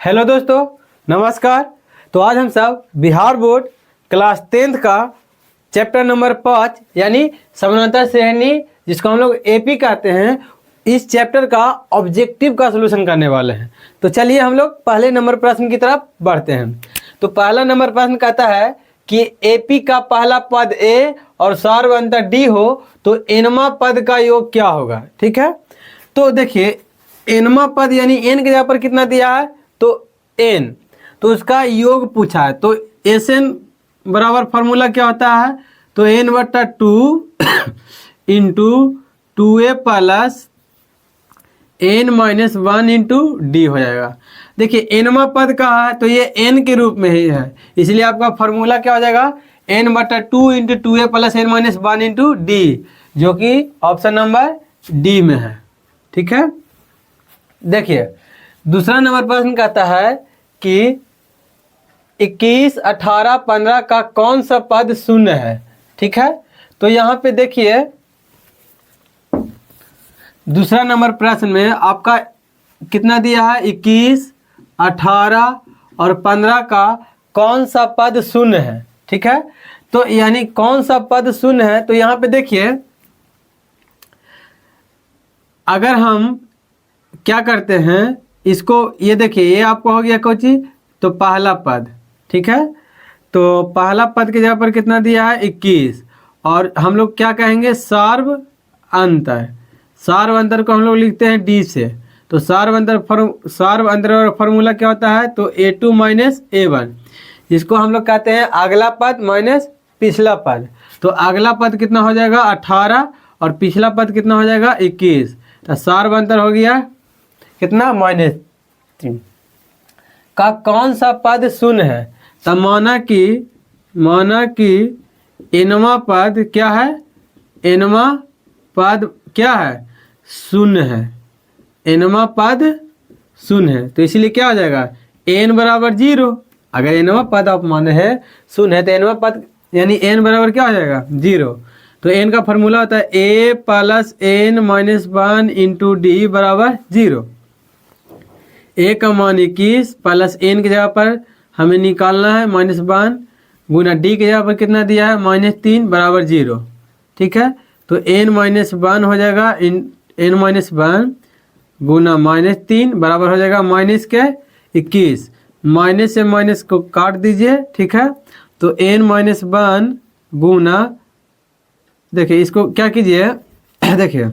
Hello दोस्तों, नमस्कार। तो आज हम सब बिहार बोर्ड क्लास 10th का चैप्टर नंबर 5 यानी समानांतर श्रेणी, जिसको हम लोग एपी कहते हैं, इस चैप्टर का ऑब्जेक्टिव का सलूशन करने वाले हैं। तो चलिए हम लोग पहले नंबर प्रश्न की तरफ बढ़ते हैं। तो पहला नंबर प्रश्न कहता है कि एपी का पहला पद ए और सार्व अंतर डी हो तो एनवा पद का योग क्या होगा। ठीक है, तो देखिए एनवा पद यानी एन के जगह पर कितना दिया है तो एन, तो उसका योग पूछा है। तो एस एन बराबर फार्मूला क्या होता है तो एन बट्टा 2 into 2a plus N minus 1 into D हो जाएगा। देखिए एनवा पद का है तो ये एन के रूप में ही है, इसलिए आपका फार्मूला क्या हो जाएगा एन बट्टा 2 into 2a plus N minus 1 into D, जो कि ऑप्शन नंबर डी में है। ठीक है, देखिए दूसरा नंबर प्रश्न कहता है कि 21, 18, 15 का कौन सा पद शून्य है। ठीक है, तो यहाँ पे देखिए दूसरा नंबर प्रश्न में आपका कितना दिया है 21, 18 और 15 का कौन सा पद शून्य है। ठीक है, तो यानी कौन सा पद शून्य है, तो यहाँ पे देखिए अगर हम क्या करते हैं इसको, ये देखिए ये आपको हो गया कोची तो पहला पद। ठीक है, तो पहला पद के जगह पर कितना दिया है 21 और हम लोग क्या कहेंगे सार्व अंतर। सार्व अंतर को हम लोग लिखते हैं डी से। तो सार्व अंतर का फॉर्मूला क्या होता है तो a2 माइनस a1, जिसको हम लोग कहते हैं अगला पद माइनस पिछला पद। तो अगला पद कितना हो जाएगा 18 और पिछला पद कितना हो जाएगा 21। तो सार्व अंतर हो गया कितना -3 का कौन सा पद शून्य है। तो माना कि एनवा पद क्या है, एनवा पद क्या है शून्य है, एनवा पद शून्य है। तो इसलिए क्या हो जाएगा एन बराबर 0। अगर एनवा पद आप माने हैं शून्य है तो एनवा पद यानी एन बराबर क्या हो जाएगा 0। तो एन का फॉर्मूला होता है a plus N minus 1 into d बराबर 0। ए का मान 21 प्लस एन की जगह पर हमें निकालना है -1 गुना डी की जगह पर कितना दिया है -3 बराबर 0। ठीक है, तो एन माइनस 1 हो जाएगा एन माइनस 1 गुना -3 बराबर हो जाएगा माइनस के 21। माइनस से माइनस को काट दीजिए। ठीक है, तो एन माइनस 1 गुना, देखिए इसको क्या कीजिए देखिए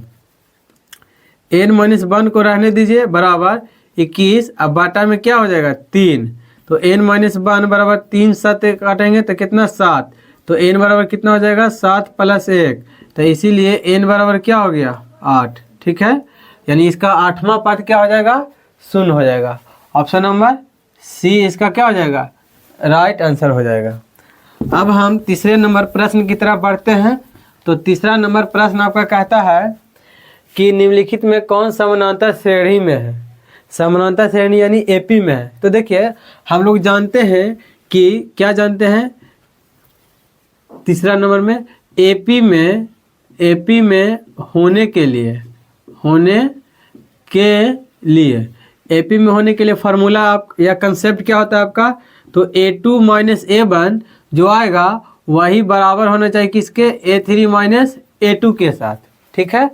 एन माइनस 1 को रहने दीजिए बराबर 21, अब बाटा में क्या हो जाएगा 3। तो एन माइनस 1 बराबर 3 7 काटेंगे तो कितना 7। तो एन बराबर कितना हो जाएगा 7 प्लस 1, तो इसीलिए एन बराबर क्या हो गया 8। ठीक है, यानी इसका 8वां पद क्या हो जाएगा शून्य हो जाएगा। ऑप्शन नंबर सी इसका क्या हो जाएगा राइट आंसर हो जाएगा। अब हम तीसरे नंबर प्रश्न की तरफ बढ़ते हैं। तो तीसरा नंबर प्रश्न आपका कहता है कि निम्नलिखित में कौन समानांतर श्रेणी में है। समानांतर श्रेणी यानी एपी में है। तो देखिए हम लोग जानते हैं कि क्या जानते हैं तीसरा नंबर में एपी में होने के लिए फार्मूला आप या कंसेप्ट क्या होता है आपका तो a2 माइनस a1 जो आएगा वही बराबर होना चाहिए किसके a3 माइनस a2 के साथ। ठीक है,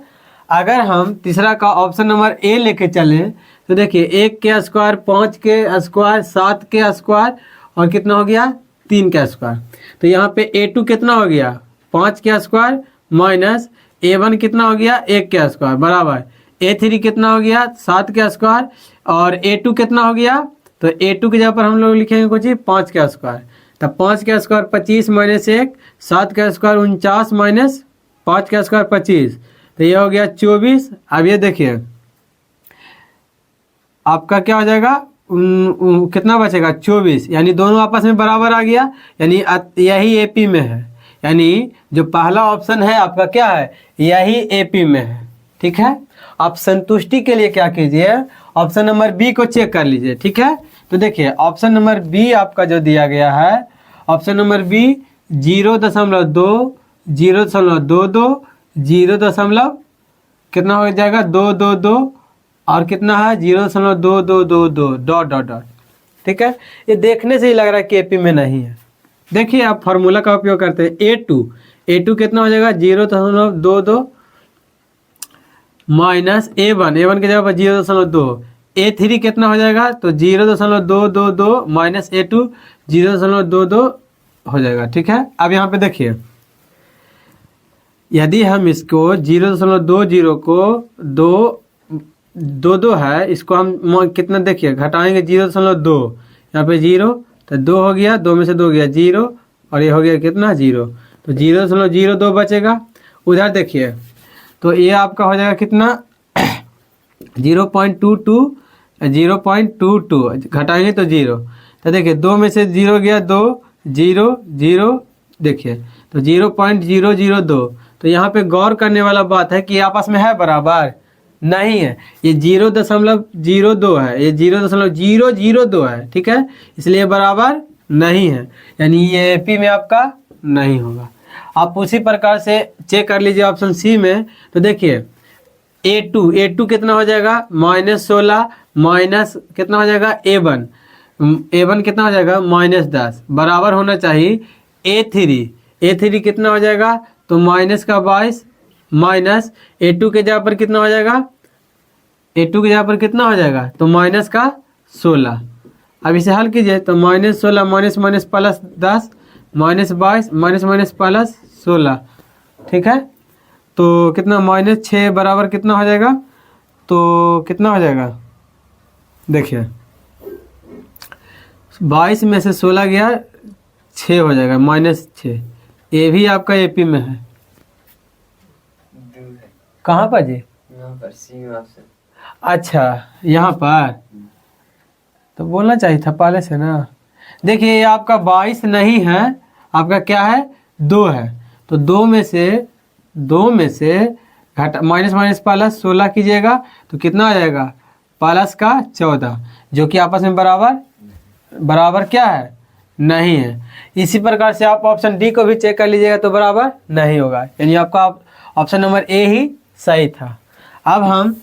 अगर हम तीसरा का ऑप्शन नंबर ए लेके चलें तो देखिए 1 के स्क्वायर 5 के स्क्वायर 7 के स्क्वायर और कितना हो गया 3 का स्क्वायर। तो यहाँ पे a2 कितना हो गया 5 के स्क्वायर माइनस a1 कितना हो गया 1 के स्क्वायर बराबर a3 कितना हो गया 7 के स्क्वायर और a2 कितना हो गया। तो a2 की जगह पर हम लोग लिखेंगे कुछ 5 का स्क्वायर। तब 5 का स्क्वायर 25 माइनस 1, 7 का स्क्वायर 49 माइनस 5 का स्क्वायर 25, तो ये हो गया 24। अब ये देखिए आपका क्या हो जाएगा कितना बचेगा 24, यानी दोनों आपस में बराबर आ गया, यानी यही एपी में है। यानी जो पहला ऑप्शन है आपका क्या है यही एपी में है। ठीक है, आप संतुष्टि के लिए क्या कीजिए ऑप्शन नंबर बी को चेक कर लीजिए। ठीक है, तो देखिए ऑप्शन नंबर बी आपका जो दिया गया है ऑप्शन नंबर बी 0.2 0.22 0. कितना हो जाएगा 2 2 2 और कितना है 0.2222 डॉट डॉट डॉट। ठीक है, ये देखने से ही लग रहा है कि एपी में नहीं है। देखिए आप फार्मूला का उपयोग करते हैं, ए टू कितना हो जाएगा 0.22 माइनस A1 की जगह पर 0.2, A3 कितना हो जाएगा तो 0.222 माइनस A2 0.22 हो जाएगा। ठीक है, अब यहाँ पे देखिए यदि हम इसको 0.20 को दो है, इसको हम कितना देखिए घटाएंगे 0.2, यहाँ पे 0 तो 2 हो गया, 2 में से 2 गया 0 और ये हो गया कितना 0, तो 0.02 बचेगा। उधर देखिए तो ये आपका हो जाएगा कितना 0.22 घटाएंगे तो 0, तो देखिए 2 में से 0 गया 2 0 0, देखिए तो 0.002। तो यहाँ पे गौर करने वाला बात है कि आपस में है बराबर नहीं है, ये 0.02 है, ये 0.002 है। ठीक है, इसलिए बराबर नहीं है, यानी ये एपी में आपका नहीं होगा। आप उसी प्रकार से चेक कर लीजिए ऑप्शन सी में, तो देखिए A2 कितना हो जाएगा -16 माइनस कितना हो जाएगा A1 कितना हो जाएगा -10 बराबर होना चाहिए A3 कितना हो जाएगा तो -22 माइनस A2 के जगह पर कितना हो जाएगा, A2 की जगह पर कितना हो जाएगा तो -16। अब इसे हल कीजिए तो -16 minus minus plus 10 -22 minus minus plus 16। ठीक है, तो कितना -6 बराबर कितना हो जाएगा, तो कितना हो जाएगा देखिए 22 में से 16 गया 6 हो जाएगा -6। ये भी आपका एपी में है। कहाँ पर जी, यहाँ पर सी में ऑप्शन। अच्छा यहाँ पर तो बोलना चाहिए था पहले से ना। देखिए ये आपका 22 नहीं है, आपका क्या है 2 है, तो 2 में से घटा माइनस माइनस प्लस 16 कीजिएगा तो कितना आ जाएगा प्लस का 14, जो कि आपस में बराबर क्या है नहीं है। इसी प्रकार से आप ऑप्शन डी को भी चेक कर लीजिएगा तो बराबर नहीं होगा, यानी आपका ऑप्शन नंबर ए ही सही था। अब हम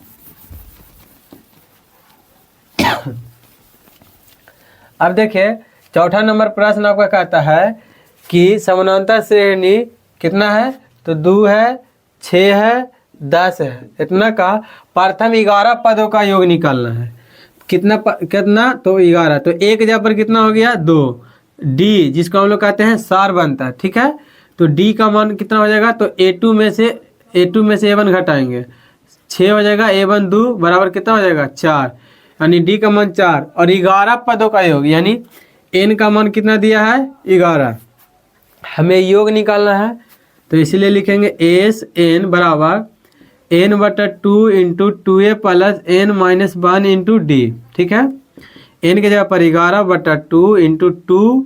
अब देखिए चौथा नंबर प्रश्न आपका कहता है कि समानांतर श्रेणी कितना है तो 2 है 6 है 10 है, इतना का प्रथम 11 पदों का योग निकालना है। कितना तो 11, तो एक जगह पर कितना हो गया 2, डी जिसको हम लोग कहते हैं सार बनता है। ठीक है, तो डी का मान कितना हो जाएगा तो A2 में से A1 घटाएंगे 6 हो जाएगा, A1 2 बराबर कितना हो जाएगा 4, यानी डी का मान 4 और 11 पदों का योग, यानी n का मान कितना दिया है 11, हमें योग निकालना है तो इसीलिए लिखेंगे एस एन बराबर n/2 into 2a plus n-1 into D. ठीक है, n के जगह पर 11/2 इंटू 2,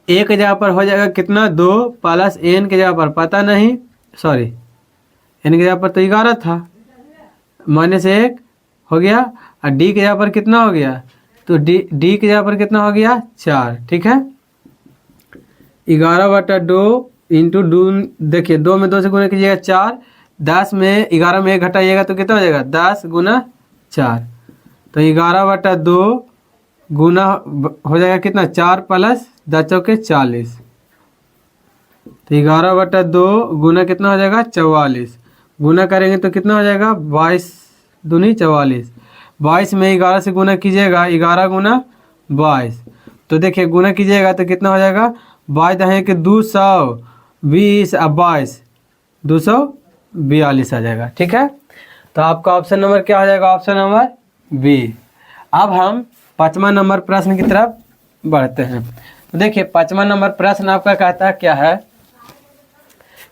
a के जगह पर हो जाएगा कितना 2 प्लस n के जगह पर पता नहीं, सॉरी n के जगह पर तो 11 था -1 हो गया, और d के जगह पर कितना हो गया तो d के जगह पर कितना हो गया 4। ठीक है, 11/2 इंटू 2, देखिए 2 में 2 से गुना कीजिएगा 4, 10 में 11 में 1 घटाइएगा तो कितना हो जाएगा 10 गुना 4, तो 11/2 गुना हो जाएगा कितना 4 प्लस 10 चौके 40, तो 11/2 गुना कितना हो जाएगा 44, गुना करेंगे तो कितना हो जाएगा 22 दूनी 44, 22 में 11 से गुना कीजिएगा 11 गुना 22, तो देखिए गुना कीजिएगा तो कितना हो जाएगा 22 है कि 220 अब 22 242 आ जाएगा। ठीक है, तो आपका ऑप्शन नंबर क्या हो जाएगा ऑप्शन नंबर बी। अब हम 5वां नंबर प्रश्न की तरफ बढ़ते हैं। तो देखिए 5वां नंबर प्रश्न आपका कहता है क्या है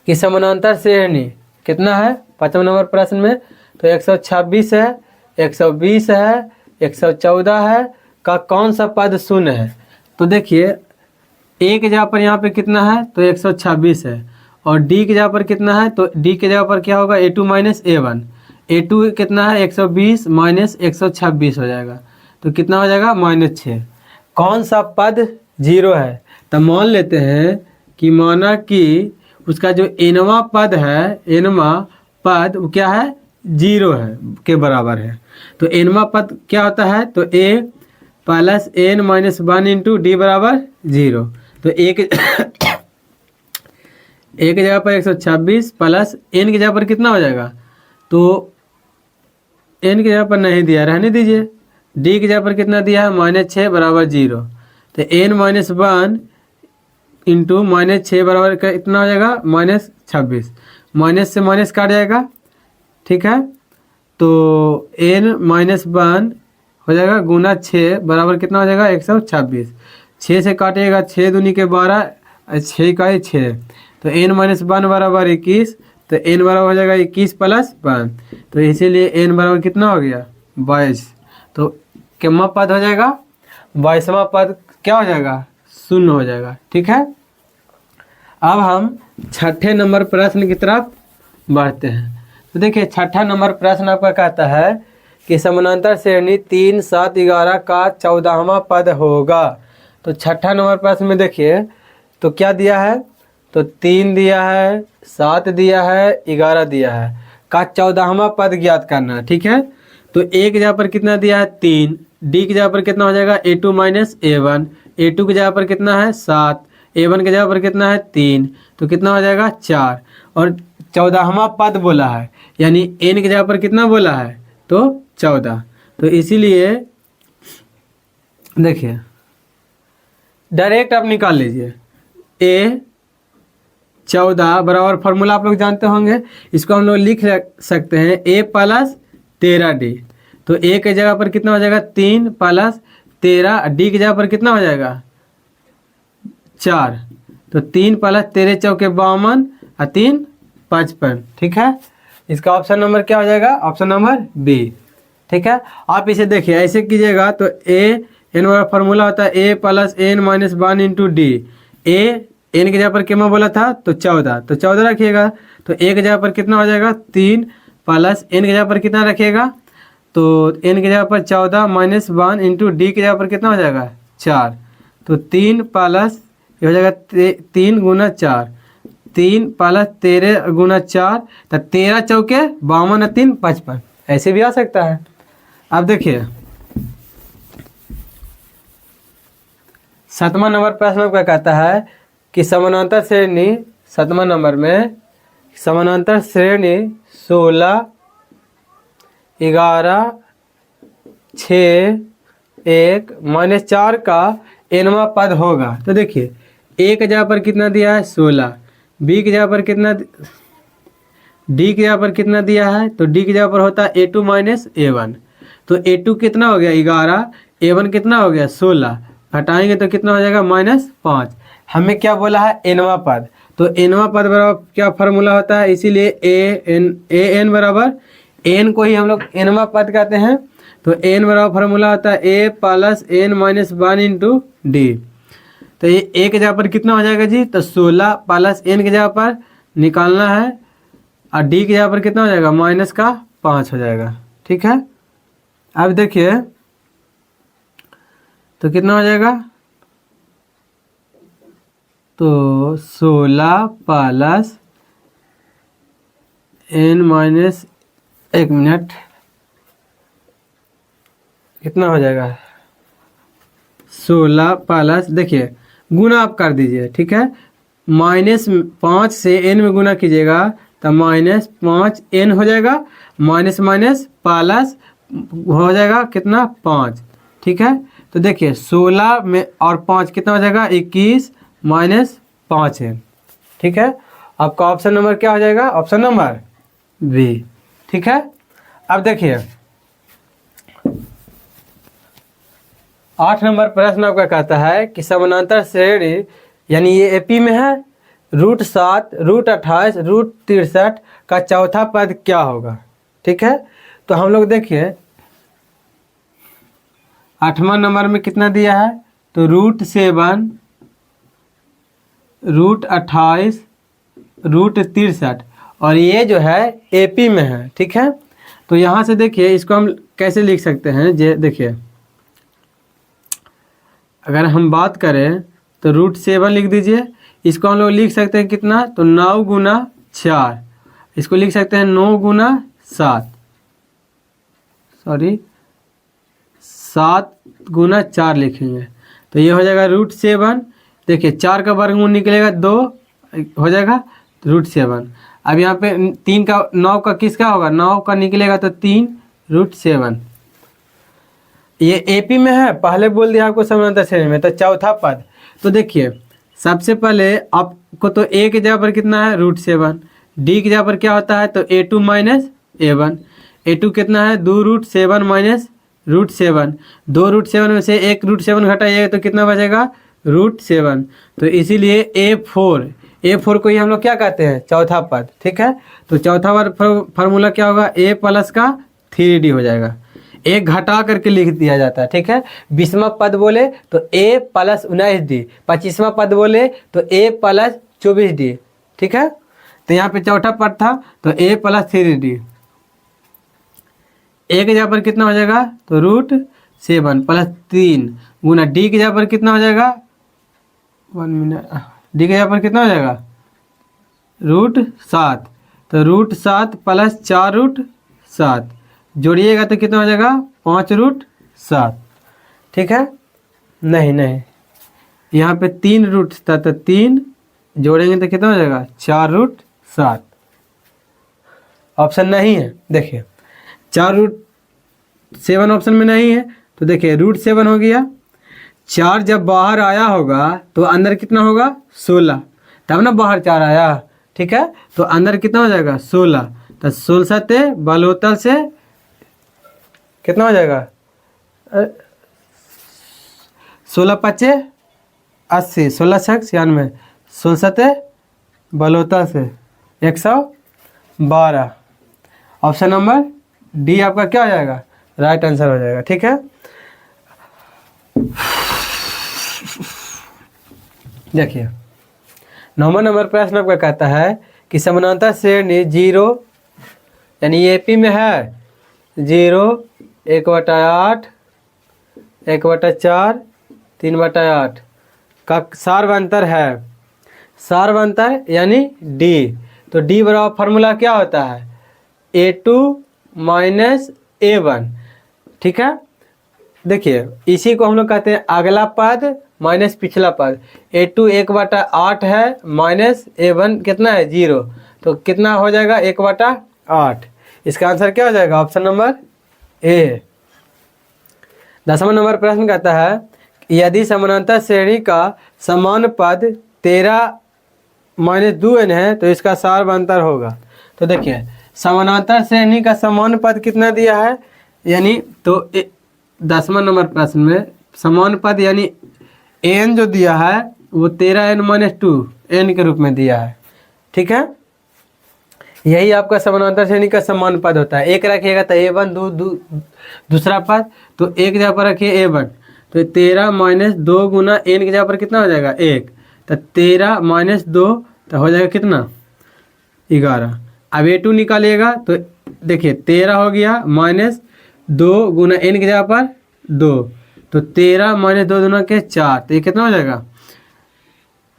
कि समानांतर श्रेणी कितना है 5वां नंबर प्रश्न में, तो 126 है 120 है 114 है का कौन सा पद शून्य है। तो देखिए ए के जगह पर यहाँ पे कितना है तो 126 है, और डी के जगह पर कितना है तो डी के जगह पर क्या होगा A2 माइनस A1, A2 कितना है 120 माइनस 126 हो जाएगा, तो कितना हो जाएगा -6। कौन सा पद 0 है, तो मान लेते हैं कि माना कि उसका जो nवां पद है nवां पद वो क्या है 0 है के बराबर है। तो nवां पद क्या होता है तो A plus n minus 1 into d बराबर 0। तो एक एक जगह पर 126 प्लस n की जगह पर कितना हो जाएगा, तो n की जगह पर नहीं दिया, रहने दीजिए। d की जगह पर कितना दिया है, -6 बराबर 0। तो n माइनस 1 इंटू -6 बराबर कितना हो जाएगा, -26। माइनस से माइनस काट जाएगा, ठीक है। तो n माइनस 1 हो जाएगा गुना 6 बराबर कितना हो जाएगा, 126। 6 से काटिएगा, 6 दूनी के 12, 6 का 6। तो n माइनस 1 बराबर 21। तो n बराबर हो जाएगा 21 प्लस 1। तो इसीलिए n बराबर कितना हो गया, 22। तो कितना पद हो जाएगा, 22वां पद क्या हो जाएगा, 0 हो जाएगा, ठीक है। अब हम छठे नंबर प्रश्न की तरफ बढ़ते हैं। तो देखिए छठा नंबर प्रश्न आपका कहता है कि समानांतर श्रेणी 3, 7, 11 का 14वां पद होगा। तो छठा नंबर प्रश्न में देखिए तो क्या दिया है, तो 3 दिया है, 7 दिया है, 11 दिया है, का 14वां पद ज्ञात करना, ठीक है। तो a की जगह पर कितना दिया है, 3। d की जगह पर कितना हो जाएगा, a2 माइनस a1। a2 की जगह पर कितना है, 7। a1 की जगह पर कितना है, 3। तो कितना हो जाएगा, 4। और 14वां पद बोला है, यानी n की जगह पर कितना बोला है, तो 14। तो इसीलिए देखिए डायरेक्ट आप निकाल लीजिए, a 14 बराबर फॉर्मूला आप लोग जानते होंगे, इसको हम लोग लिख सकते हैं a प्लस 13d। तो a की जगह पर कितना हो जाएगा, 3 प्लस 13, d की जगह पर कितना हो जाएगा, 4। तो 3 प्लस 13 चौके 52 और 3 55, ठीक है। इसका ऑप्शन नंबर क्या हो जाएगा, ऑप्शन नंबर बी, ठीक है। आप इसे देखिए ऐसे कीजिएगा तो a n वाला फॉर्मूला होता है a plus n minus 1 into D. a n की जगह पर क्या बोला था, तो 14। तो 14 रखिएगा। तो a की जगह पर कितना हो जाएगा, 3 प्लस n की जगह पर कितना रखिएगा, तो n की जगह पर 14 माइनस 1 इंटू डी की जगह पर कितना हो जाएगा, 4। तो 3 प्लस ये हो जाएगा 3 गुना 4, 3 प्लस 13 गुना 4, तो 13 चौके 52 और 3 55, ऐसे भी आ सकता है। अब देखिए 7वां नंबर प्रश्न क्या कहता है कि समानांतर श्रेणी, 7वां नंबर में समानांतर श्रेणी 16, 11, 6, 1 माइनस 4 का nवां पद होगा। तो देखिए a की जगह पर कितना दिया है, 16। b की जगह पर कितना, d की जगह पर कितना दिया है, तो d की जगह पर होता है a2 माइनस a1। तो a2 कितना हो गया, 11, a1 कितना हो गया, 16। हटाएंगे तो कितना हो जाएगा, -5। हमें क्या बोला है, nवां पद। तो nवां पद बराबर क्या फार्मूला होता है, इसीलिए a n बराबर, n को ही हम लोग nवां पद कहते हैं। तो n बराबर फार्मूला होता है a plus n minus 1 into D. तो ये a की जगह पर कितना हो जाएगा जी, तो 16 प्लस n की जगह पर निकालना है और d की जगह पर कितना हो जाएगा, -5 हो जाएगा, ठीक है। अब देखिए तो कितना हो जाएगा, तो 16 प्लस n माइनस, 1 मिनट, कितना हो जाएगा, 16 प्लस, देखिए गुना आप कर दीजिए, ठीक है। -5 से n में गुना कीजिएगा तो -5n हो जाएगा, माइनस माइनस प्लस हो जाएगा कितना, 5, ठीक है। तो देखिए 16 में और 5 कितना हो जाएगा, 21 माइनस 5n, ठीक है। आपका ऑप्शन नंबर क्या हो जाएगा, ऑप्शन नंबर बी, ठीक है। अब देखिए 8 नंबर प्रश्न आपका कहता है कि समानांतर श्रेणी, यानी ये एपी में है, √7, √28, √63 का चौथा पद क्या होगा, ठीक है। तो हम लोग देखिए 8वां नंबर में कितना दिया है, तो √7, √28, √63, और ये जो है एपी में है, ठीक है। तो यहाँ से देखिए इसको हम कैसे लिख सकते हैं, जे देखिए अगर हम बात करें तो √7 लिख दीजिए। इसको हम लोग लिख सकते हैं कितना, तो 9 गुना 4, इसको लिख सकते हैं 9 गुना 7, 7 गुना 4 लिखेंगे तो ये हो जाएगा √7। देखिए 4 का वर्गमूल निकलेगा 2 हो जाएगा √7। अब यहाँ पे 3 का 9 का किसका होगा, 9 का निकलेगा तो 3 √7। ये एपी में है, पहले बोल दिया आपको समानांतर श्रेणी में। तो चौथा पद, तो देखिए सबसे पहले आपको तो ए की जगह पर कितना है √7, डी की जगह पर क्या होता है तो a2 माइनस a1, a2 कितना है 2 √7 माइनस √7, 2 √7 में से 1 √7 घटाइएगा तो कितना बचेगा √7। तो इसीलिए A4 को ही हम लोग क्या कहते हैं चौथा पद, ठीक है। तो चौथा फार्मूला क्या होगा, a प्लस का 3d हो जाएगा, एक घटा करके लिख दिया जाता है, ठीक है। 20वां पद बोले तो a प्लस 19d, 25वां पद बोले तो a प्लस 24d, ठीक है। तो यहाँ पे चौथा पद था तो a प्लस 3d, a की जगह पर कितना हो जाएगा तो √7 प्लस 3 गुना d की जगह पर कितना हो जाएगा 1 मिनट, डी की जगह पर कितना हो जाएगा √7, तो √7 प्लस 4 √7 जोड़िएगा तो कितना हो जाएगा 5 √7, ठीक है। नहीं यहाँ पे 3 रूट था तो 3 जोड़ेंगे तो कितना हो जाएगा 4 √7। ऑप्शन नहीं है, देखिए 4 √7 ऑप्शन में नहीं है तो देखिए √7 हो गया, 4 जब बाहर आया होगा तो अंदर कितना होगा 16, तब ना बाहर 4 आया, ठीक है। तो अंदर कितना हो जाएगा 16, तो 16 से बलवत्तर से कितना हो जाएगा 16 × 5 = 80, 16 × 6 = 96, 16 से बलवत्तर से 112। ऑप्शन नंबर डी आपका क्या हो जाएगा राइट आंसर हो जाएगा, ठीक है। देखिए 9वां नंबर प्रश्न आपका कहता है कि समानांतर श्रेणी 0 यानी एपी में है 0, 1/8, 1/4, 3/8 का सार्वंतर है, सार्वंतर यानी D। तो D बराबर फार्मूला क्या होता है a2 माइनस a1, ठीक है। देखिए इसी को हम लोग कहते हैं अगला पद माइनस पिछला पद, a2 1/8 है माइनस a1 कितना है 0, तो कितना हो जाएगा 1/8। इसका आंसर क्या हो जाएगा ऑप्शन नंबर ए। 10वां नंबर प्रश्न कहता है यदि समानांतर श्रेणी का समान पद 13 - 2n है तो इसका सार्वंतर होगा। तो देखिए समानांतर श्रेणी का समान पद कितना दिया है, यानी तो 10वां नंबर प्रश्न में समान पद यानी n जो दिया है वो 13n - 2n के रूप में दिया है, ठीक है। यही आपका समानांतर श्रेणी का समान पद होता है। एक रखिएगा तो a1 दूसरा पद, तो एक जगह पर रखिए a1, तो 13 - 2 गुना n की जगह पर कितना हो जाएगा 1, तो 13 - 2 तो हो जाएगा कितना 11। अब a2 निकालिएगा तो देखिए 13 हो गया माइनस 2 गुना n की जगह पर 2, तो 13 - 2 दूना के 4, तो ये कितना हो जाएगा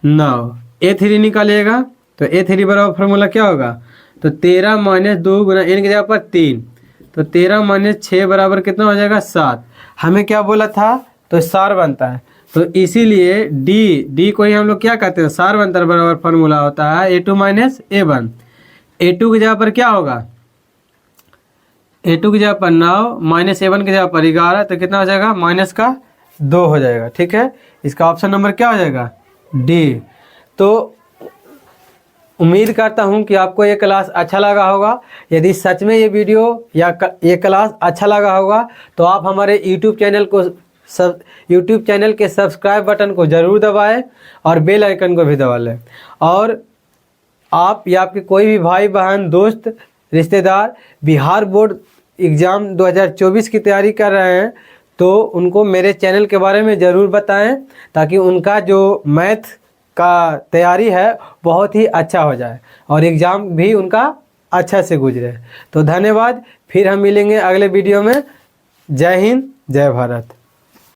9। a3 निकालिएगा तो a3 बराबर फार्मूला क्या होगा तो 13 - 2 गुना n की जगह पर 3, तो 13 - 6 बराबर कितना हो जाएगा 7। हमें क्या बोला था तो सार बनता है, तो इसीलिए डी को ही हम लोग क्या कहते हैं सार्वंतर बराबर फार्मूला होता है a2 माइनस a1। a2 की जगह पर क्या होगा a2 की जगह पर 9 माइनस a1 की जगह पर 11, तो कितना हो जाएगा -2 हो जाएगा, ठीक है। इसका ऑप्शन नंबर क्या हो जाएगा डी। तो उम्मीद करता हूं कि आपको ये क्लास अच्छा लगा होगा। यदि सच में ये वीडियो या ये क्लास अच्छा लगा होगा तो आप हमारे यूट्यूब चैनल के सब्सक्राइब बटन को ज़रूर दबाएं और बेल आइकन को भी दबा लें। और आप या आपके कोई भी भाई बहन दोस्त रिश्तेदार बिहार बोर्ड एग्ज़ाम 2024 की तैयारी कर रहे हैं तो उनको मेरे चैनल के बारे में ज़रूर बताएं, ताकि उनका जो मैथ का तैयारी है बहुत ही अच्छा हो जाए और एग्ज़ाम भी उनका अच्छा से गुजरे। तो धन्यवाद, फिर हम मिलेंगे अगले वीडियो में। जय हिंद, जय भारत।